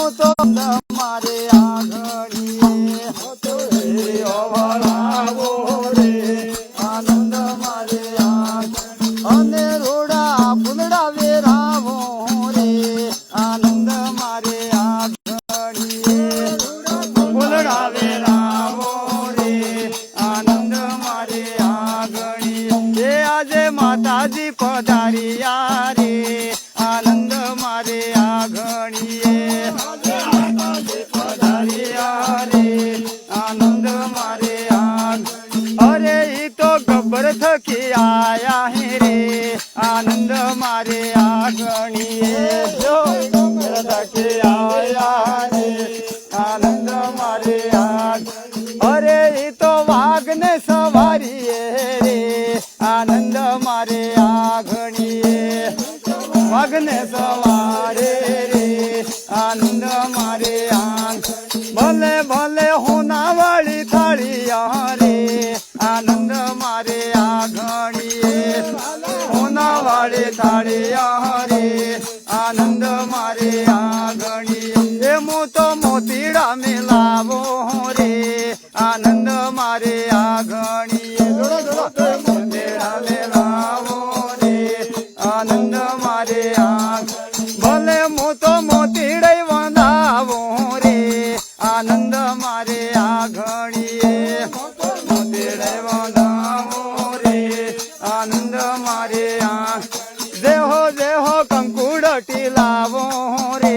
હું તો મારે આંગણીએ વળાવો રે આનંદ મારે અને રોડા ફૂલડા વેરાવો રે આનંદ મારે આંગણીએ ફૂલડા વેરાવો રે આનંદ મારે આંગણીએ આજે માતાજી પધારિયા રે આનંદ મારે આંગણીએ પધારિયા રે આનંદ મારે અરે ઈ તો ગબ્બર થકી આયા હે રે આનંદ મારે આંગણીએ જો ગબ્બર થકી આયા રે આનંદ મારે અરે ઈ તો વાઘ ને સવારીએ રે આનંદ મારે આંગણીએ વાઘ ને સવારે રે આનંદ મારે ભલે ભલે હોના વાળી થાળીયા રે આનંદ મારે આંગણીએ હોના વાળી થાળીયા રે આનંદ મારે આંગણીએ હું તો મોતીડા મેલાવો રે આનંદ મારે આંગણીએ મોતીડા મેલાવો રે આનંદ મારે ભલે હું તો મોતીડે વંદાવો રે આનંદ મારે આંગણીએ મોતીડે વંદાવો રે આનંદ મારે દેહો દેહો કંકુડટી લાવો રે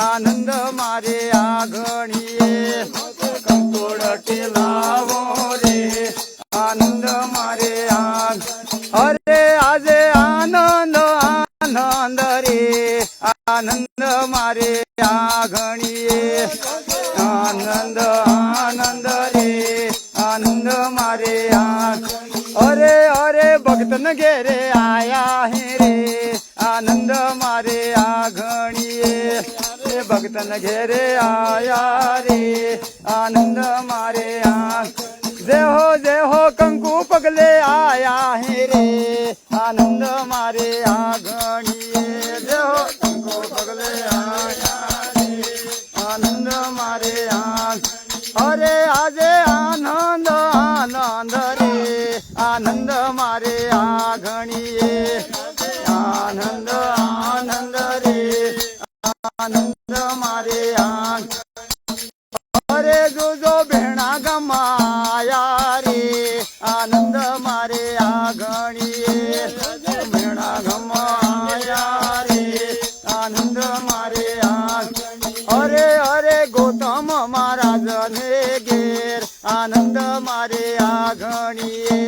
આનંદ મારે આંગણીએ કંકુડટી લાવો રે આનંદ મારે અરે આજે આનંદ આનંદ રે આનંદ મારે આંગણીએ આનંદ આનંદ રે આનંદ મારે અરે અરે ભક્તન ઘેરે આયા હે રે આનંદ મારે આંગણીએ ભક્તન ઘેરે આયા રે આનંદ મારે જેહો જેહો કંકુ પગલે આયા હે રે આનંદ મારે આંગણીએ જેહો કંકુ પગલે આયા રે આનંદ મારે અરે આજે આનંદ આનંદ રે આનંદ મારે આંગણીએ આનંદ આનંદ રે આનંદ મારે અરે જોજો ભેણા ગમાયા રે આનંદ મારે આંગણીએ ભેણા ગમાયા રે આનંદ મારે અરે અરે ગૌતમ મહારાજ ને ઘેર આનંદ મારે આંગણીએ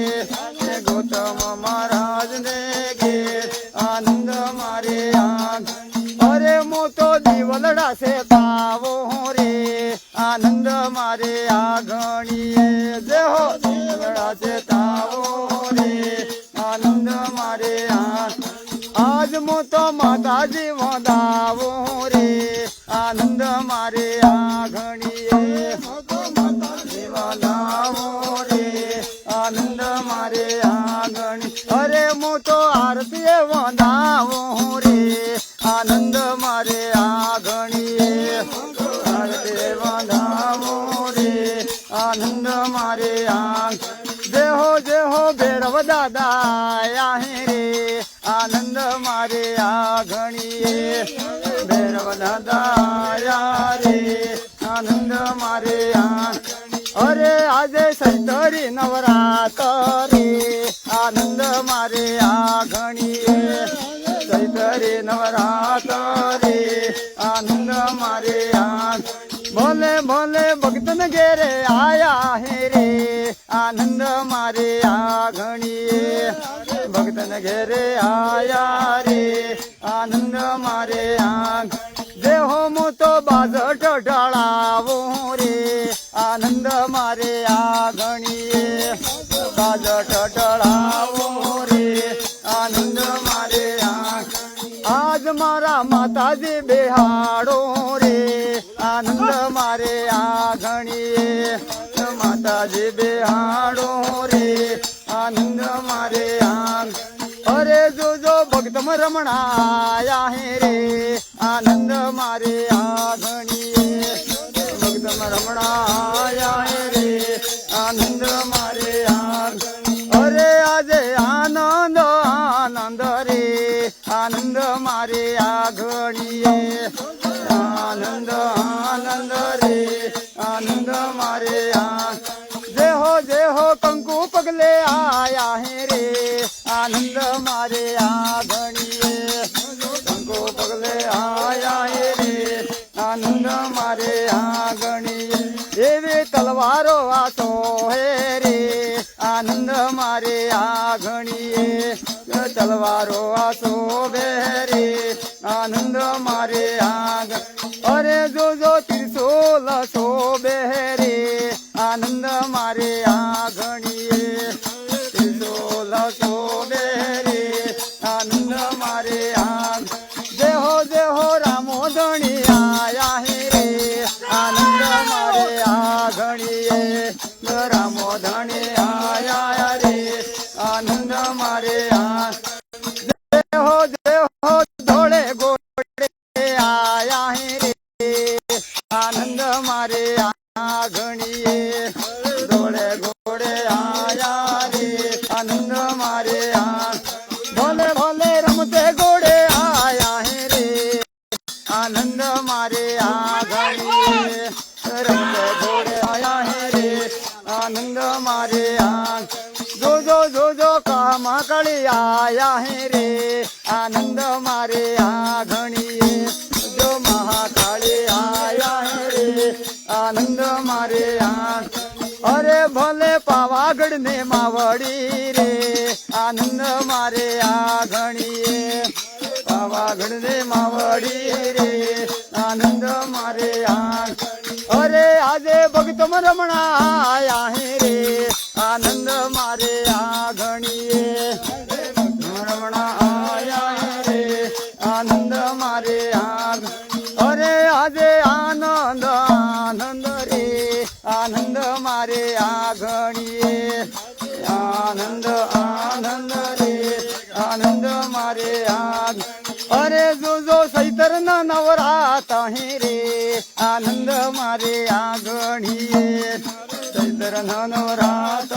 ગૌતમ મહારાજ ને ઘેર આનંદ મારે અરે મોતો દીવલડા છે તાવો રે આનંદ મારે આંગણીએ દેહો દીવલડા છે તાવો રે આનંદ મારે આજ મોતો માતાજી વંદાવો રે આનંદ મારે આંગણીએ માતાજી વંદાવો રે આનંદ મારે આંગણી અરે મોતો આરતી વંદાવો રે આનંદ મારે આંગણીએ આરતી વંદાવો રે આનંદ મારે જેહો જેહો ભેરવ દાદા આયા હે રે આનંદ મારે આંગણીએ ભૈરવ દાદા આયા રે આનંદ મારે અરે આજે સૈતરી નવરાત રે આનંદ મારે આંગણીએ સૈતરી નવરાત રે આનંદ મારે ભલે ભલે ભક્તન ઘેરે આયા હે રે આનંદ મારે આંગણીએ ભક્તન ઘેરે આયા રે આનંદ મારે જેહો હું તો બાજટ ઢળાવો રે આનંદ મારે આંગણીએ બાજટ ઢળાવો રે આનંદ મારે આજ મારા માતાજી બેહાડો રે આનંદ મારે આંગણીએ માતાજી બેહાડો રે આનંદ મારે અરે જોજો ભક્તમ રમણા આયા હે રે આનંદ મારે આંગણી આનંદ આનંદ રે આનંદ મારે જે હો કંકુ પગલે આયા હે રે આનંદ મારે ઘણીએ કંકુ પગલે આયા હે રે આનંદ મારે ઘણીએ એવી તલવારો આસો હે રે આનંદ મારે ઘણીએ તલવારો આસો બેરે આનંદ મારે અરે જો ત્રિશૂલ શોભે રે આનંદ મારે ઘણીએ ત્રિશૂલ શોભે રે આનંદ મારે દેહો રામો ધણી આયા હે રે આનંદ મારે ઘણીએ રામો ધણી આયા રે આનંદ મારે દેહો ધોળે ગોળે આયા હે રે આનંદ મારે ઘણીએ ધોળે ઘોડે આયા રે આનંદ મારે ભલે ભલે રમતે ઘોડે આયા હે રે આનંદ મારે ઘણીએ રમતે ઘોડે આયા હે રે આનંદ મારે જો કામા કળી આયા હે રે આનંદ મારે ઘણીએ જો મહાકાળી આયા હે રે આનંદ મારે અરે ભલે પાવાગઢ ને માવડી રે આનંદ મારે ઘણીએ પાવાગઢ ને માવડી રે આનંદ મારે અરે આજે ભગતમ રમણા આયા હે રે આનંદ મારે ઘણીએ રમણા આયા હે રે આનંદ મારે અરે આજે આનંદ આનંદ રે આનંદ મારે ઘણીએ આનંદ આનંદ રે આનંદ મારે અરે જો સૈતર ના નવરાત હે રે આનંદ મારે ઘણીએ સૈતર ના નવરાત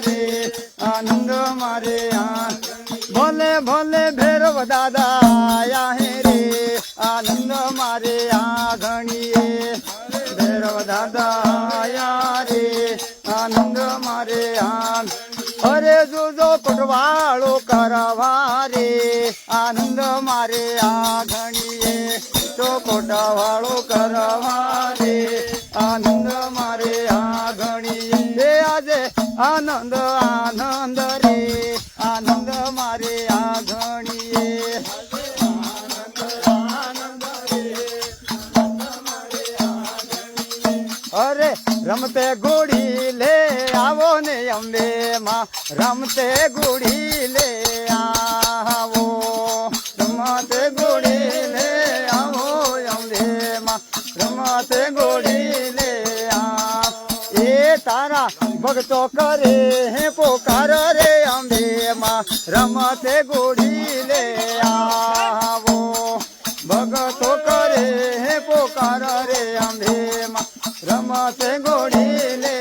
રે આનંદ મારે ભલે ભલે ભૈરવ દાદા આયા હે રે આનંદ મારે ઘણીએ ભૈરવ દાદા આયા રે આનંદ મારે અરે જો પટવાળો કરવા રે આનંદ મારે ઘણીએ તો કોટાવાળો કરવા રે આનંદ મારે ઘણીએ આજે આનંદ આનંદ રે આનંદ મારે ઘણીએ અરે રમતે ગોળી લે આવો ને અંબે માં રમતે ગોળી લે આવો રમતે ગોળી લે આવો અંબે માં રમતે ગોળી લે એ તારા ભક્તો કરે હે પોકાર રે અંબે માં રમતે ગોળી લે આવો ભગતો કરે હે પોકાર રે અંબે માં રમતે ગોળી લે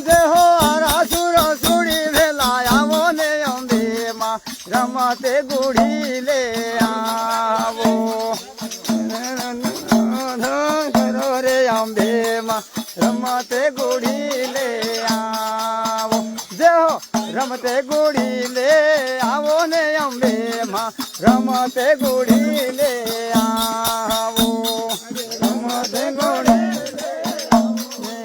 દેહો આરાસુર સુડી વેલા આવો ને અંબે માં રમતે ગોળી લે આવો રે અંબે માં રમતે ગોળી લે આવો દેહો રમતે ગોળી લે આવો ને અંબે માં રમતે ગોળી લે આવો રમતે ગોળી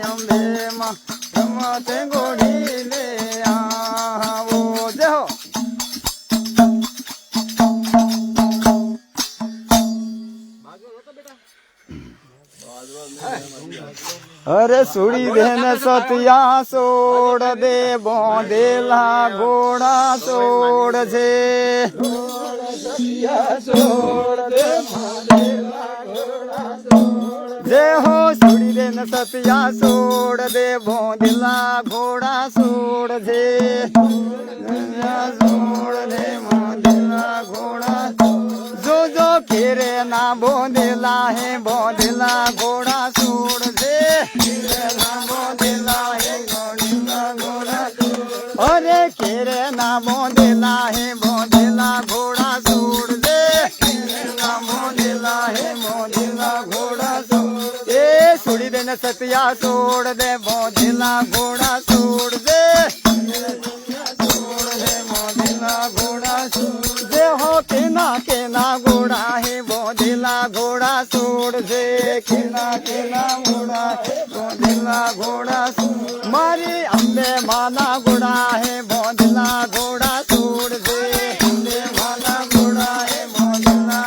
અંબે માં રમતે ગોળી લે આવો દેહો અરે સુડી બેન સતિયા સોડ દે બોંદેલા ઘોડા સોડ છે જે હો સુડી બેન સતિયા સોડ દે બોંદેલા ઘોડા સોડ છે સોડ દે બોંદેલા ઘોડા જો કેરે ના બોંદેલા હે બોંદેલા ઘોડા સોડ છે બોંદેલા હે ઘોડા અરે કેરે ના બોંદેલા હે બોંદેલા ઘોડા સોડ છે બોંદેલા હે બોંદેલા सतिया छोड़ दे बोधिला घोड़ा छोड़ दे बोधिला घोड़ा दे हो केना घोड़ा है बोधिला घोड़ा छोड़ दे केना घोड़ा बोधिला घोड़ा मारी अम्बे माना घोड़ा है बोधिला घोड़ा छोड़ दे अम्बे माना घोड़ा है बोधिला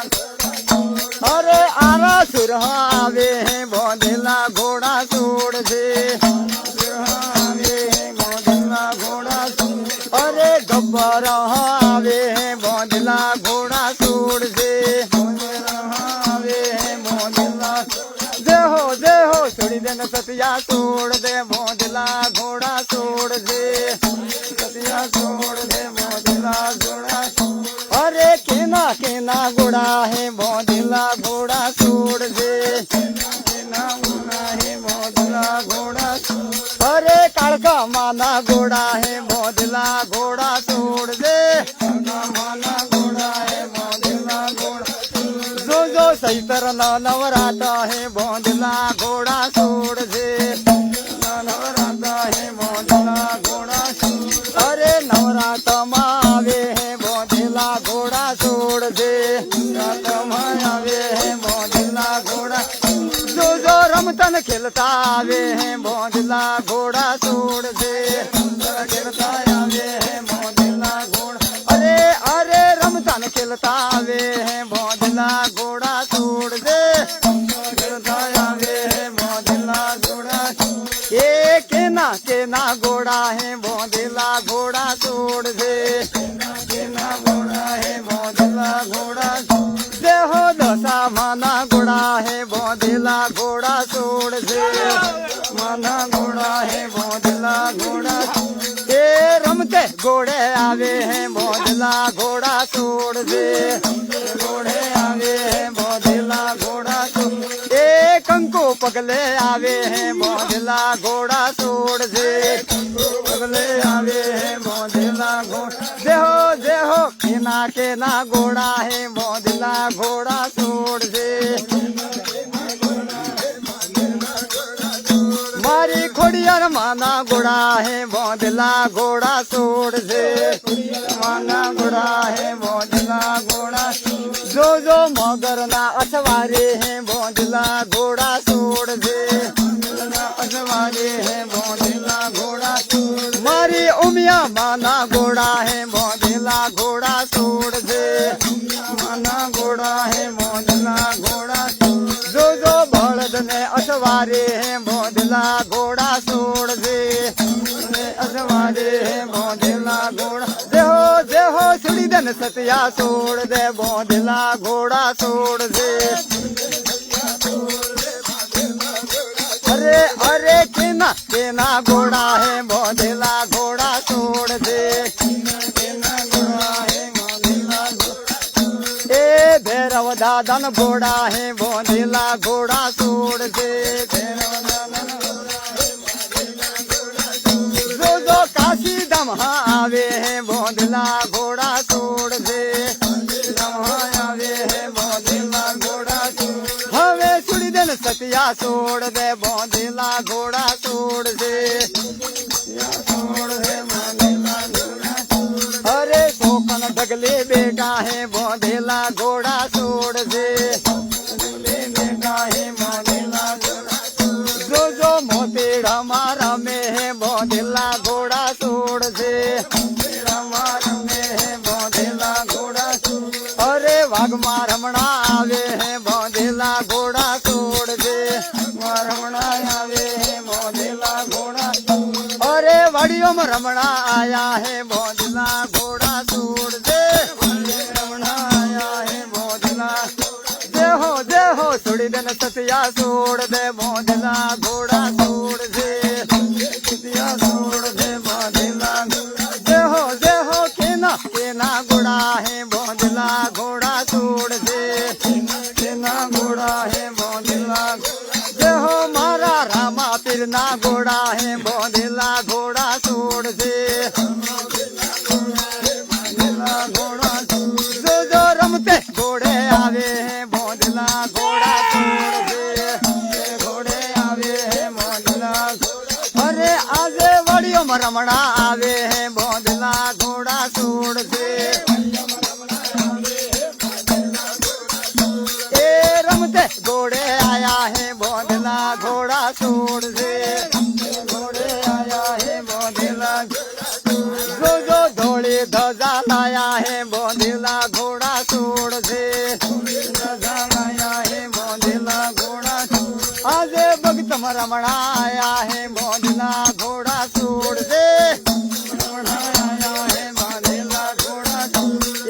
अरे आरा सुर आवे है बोधिला घोड़ा छोड़ दे आवे है बोधिला घोड़ा अरे गब्बर आवे है बोधिला घोड़ा छोड़ दे आवे है बोधिला दे हो छोड़ी देन सतिया छोड़ दे बोधिला घोड़ा छोड़ दे सतिया छोड़ दे बोधिला घोड़ा अरे केना घोड़ा है बोधिला घोड़ा छोड़ दे केना घोड़ा है बोधिला घोड़ा अरे कालका माना घोड़ा है बोधिला घोड़ा छोड़ दे कालका माना घोड़ा है बोधिला घोड़ा जो सही तरह नवराता है बोधिला घोड़ा छोड़ दे नवराता है बोधिला घोड़ा अरे नवराता मावे है बोधिला घोड़ा छोड़ दे आवे है बोधिला घोड़ा जो रमतन खिलता आवे है बोधिला घोड़ा छोड़ दे खिलता आवे है बोधिला घोड़ा अरे रमतन खिलता आवे है बोधिला घोड़ा छोड़ दे खिलता आवे है बोधिला घोड़ा ये केना घोड़ा है बोधिला घोड़ा छोड़ दे केना घोड़ा है बोधिला घोड़ा दे हो दशा माना घोड़ा है बोधिला घोड़ा छोड़ दे माना घोड़ा है बोधिला घोड़ा ये रमते घोड़े आवे हैं बोधिला घोड़ा छोड़ दे घोड़े आवे हैं बोधिला घोड़ा ये कंको पगले आवे हैं बोधिला घोड़ा छोड़ दे पगले आवे हैं बोधिला घोड़ा दे हो केना घोड़ा है बोधिला घोड़ा छोड़ दे मारी खोड़ियार माना घोड़ा है बोधिला घोड़ा छोड़ दे माना घोड़ा है बोधिला घोड़ा जो मगर ना अठवारे है बोधिला घोड़ा छोड़ दे अठवारे है बोधिला घोड़ा मारी उमिया माना घोड़ा है बोधिला घोड़ा छोड़ दे माना घोड़ा है बोधिला घोड़ा जो बलद ने अठवारे है बोधिला घोड़ा छोड़ दे अठवारे है बोधिला घोड़ा दे हो छुड़ी देन सतिया छोड़ दे बोधिला घोड़ा छोड़ दे अरे केना घोड़ा है बोधिला घोड़ा छोड़ दे केना घोड़ा है बोधिला ए भैरव दादन घोड़ा है बोधिला घोड़ा छोड़ दे भैरव दादन जो काशी दमहा आवे है बोधिला घोड़ा छोड़ दे दमहा आवे है बोधिला घोड़ा हवे छुड़ी देन सतिया छोड़ दे बोधिला घोड़ा छोड़ दे छोड़ दे बोधिला घोड़ा अरे सोकन डगले बेटा है बोधिला घोड़ा छोड़ दे बेटा है बोधिला घोड़ा जो मोतेड़ा मारा में है बोधिला घोड़ा छोड़ दे मारा में है बोधिला घोड़ा अरे वाघमा रमणा आवे है बोधिला घोड़ा छोड़ दे रमणा आवे है बोधिला घोड़ा अरे वाड़ियों में रमणा आया है बोधिला घोड़ा छोड़ दे रमणा आया है बोधिला दे हो छोड़ी देन सतिया छोड़ दे बोधिला घोड़ा छोड़ दे सतिया छोड़ दे बोधिला दे हो केना घोड़ा है बोधिला घोड़ा छोड़ दे केना घोड़ा है बोधिला दे हो मारा रामा पिरना घोड़ा है बोधिला घोड़ा छोड़ दे घोड़ा जो रमते घोड़े आवे हैं बोधिला घोड़ा छोड़ दे घोड़े आवे हैं रमणा आवे है बोंदला घोड़ा सूड़ से ए रमते घोड़े आया है बोंदला घोड़ा सूड़ से घोड़े आया है बोंदला जो जो धोड़ी ध्वजा लाया है बोंदला घोड़ा सूड़ से ध्वजा लाया है बोंदला घोड़ा आज भक्त रमणा आया है बोंदला घोड़ा सूड़ से आया है बोंदला घोड़ा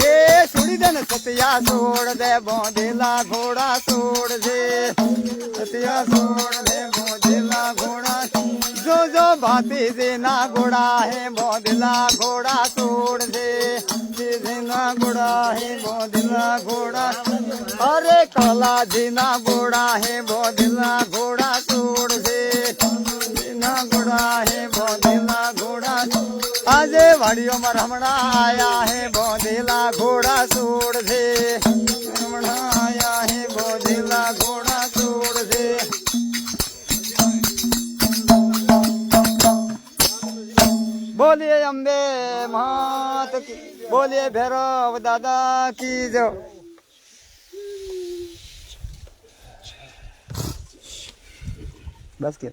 ये सुड़ी देन सतिया छोड़ दे बोंदला घोड़ा छोड़ दे सतिया छोड़ दे बोंदला घोड़ा जो जो भाती देना घोड़ा है बोंदला घोड़ा छोड़ दे देना घोड़ा है बोंदला घोड़ा अरे काला जीना घोड़ा है बोंदला घोड़ा छोड़ दे जीना घोड़ा है बोंदला घोड़ा आज वाड़ियों में रमणा आया है बोंदला घोड़ा छोड़ दे रमणा आया है बोंदला घोड़ा छोड़ दे बोलिए अम्बे मात की बोलिए भैरव दादा की जो बस किया